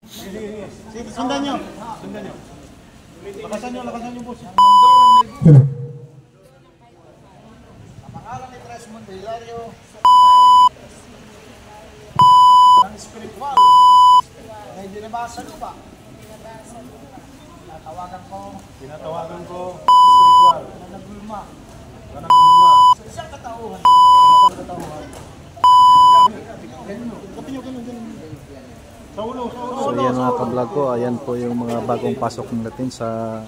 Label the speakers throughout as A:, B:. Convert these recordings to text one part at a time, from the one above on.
A: Sige, sundan nyo. Sundan nyo. Lakasan nyo, boss.
B: Ang pangalan ni Tres Hilario ang spiritual na hindi nabasa lupa.
A: Tinatawagan ko spiritual
B: Na nagulma
A: na nagulma
B: sa isang katauhan.
A: sa isang katauhan. Sa ulo.
C: So yan mga ka-vlog ko, ayan po yung mga bagong pasok natin sa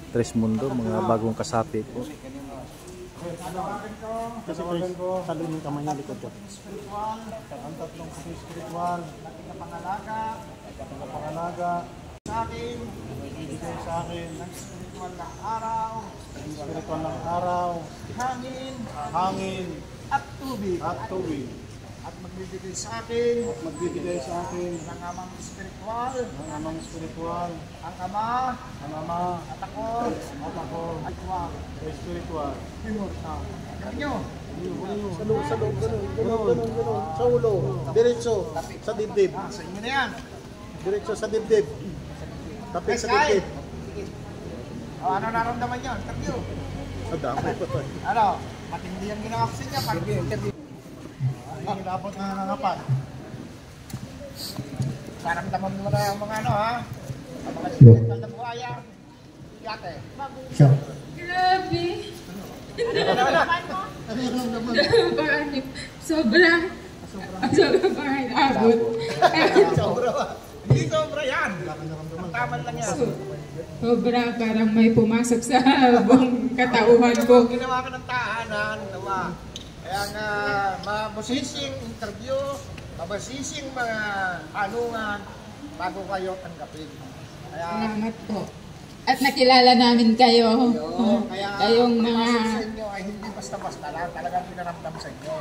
C: Tres Mundo, mga bagong kasapi po.
A: Tatawagan ko. Saluhin yung kamay niya likod ko.
B: Spiritual,
A: Ang tatlong puso spiritual
B: na pangalaga
A: na pangalaga
B: sa akin
A: ibigay sa akin
B: ng spiritual na araw,
A: ng spiritual ng araw,
B: hangin
A: hangin
B: at tubig.
A: at tubig.
B: At magbibigay sa akin
A: At magbibigay sa akin
B: ng amang spiritual,
A: ng amang spiritual,
B: ang Ama
A: ang Ama
B: at ako
A: at ako
B: at wag
A: ay spiritual.
B: immortal. Alam nyo,
A: Sa loob, ganun. Sa ulo, diretso, sa dibdib.
B: sa inyo na yan.
A: Diretso sa dibdib. Tapik
B: Guys,
A: sa
B: kahit.
A: dibdib.
B: O, ano naramdaman nyo? Interview.
A: Damay pa to.
B: Ano? Matindi ang ginawa ko sa inyo. Interview.
A: Ang ilapot na nangapan.
B: Naramdaman mo na ang mga ano ha? Ang mga spiritual na buhaya. Yate.
D: Grabe.
A: Ano yung naman?
D: Sobra parang abot.
B: Sobra ba? Hindi sobra yan. Ang taman lang yan.
D: Sobra parang may pumasok sa buong katauhan ko.
B: Ginawa ko ng tahanan. Nawa. Kaya nga, mabusising interview, mabusising mga tanungan bago kayo tanggapin. Kaya,
D: Salamat po. At nakilala namin kayo.
B: kaya
D: Kayong mga...
B: pumasok sa inyo ay hindi basta-basta lang, talagang pinaramdam sa inyo.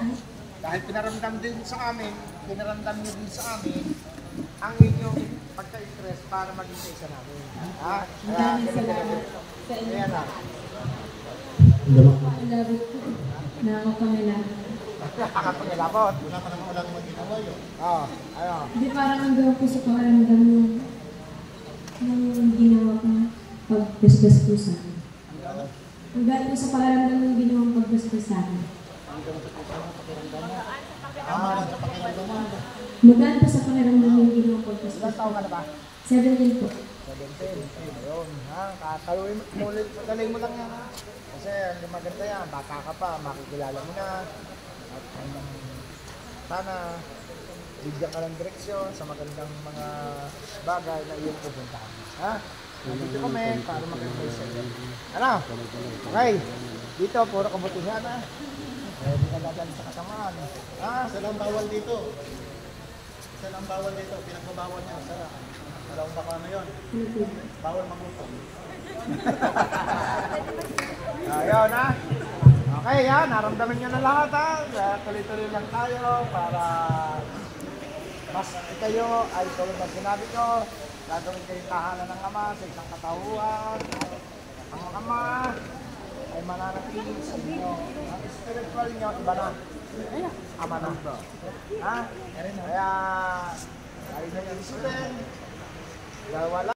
B: Dahil pinaramdam din sa amin, pinaramdam niyo din sa amin ang inyong pagka-interest para maging sa isa namin. Ha? Kaya,
D: Salamat sa inyo.
B: kaya na.
D: Love po. Na ako pangilala.
B: Nakakapangilapot.
A: Wala ka naman walang maginawa yun.
B: Oo, ayun.
E: Hindi parang hanggang po sa pakaramdam ng ginawa kong pagbasbas po sa akin. Hanggang po sa pakaramdam ng ginawang pagbasbas sa akin.
A: Tama lang sa pakiramdam mo.
E: Hanggang po sa pakaramdam ng ginawang pagbasbas
B: Ilang
E: sa
B: taon ka
E: akin.
B: na ba?
E: 17 po.
B: 17. Ayun, ha? Kakaluin mo, galing mo lang yan, ha? Kasi ang maganda yan, bata ka pa, makikilala mo na. At sana, bigyan ka ng direksyon sa magandang mga bagay na iyong pupuntahan. Ha? Nandito kami para mag-advise sa iyo. Ano? Okay. Dito, puro kabutihan, ha? Hindi ka dadali sa kasamaan. Ha?
A: Isa lang bawal dito. Isa lang bawal dito. Pinagbabawal niya. Sara. Alam ba kung ano yun? Bawal magutong.
B: Ayun, ha? Okay, ha? Naramdaman nyo na lahat, ha? Tuloy-tuloy lang tayo para mas kayo ay tulad ng sinabi ko, gagawin kayong tahanan ng Ama sa isang katauhan. Ang Ama ay mananatili sa inyo. Ang spiritual nyo, iba na. Ama na. Ha? Kaya, tayo na yung isipin. Wala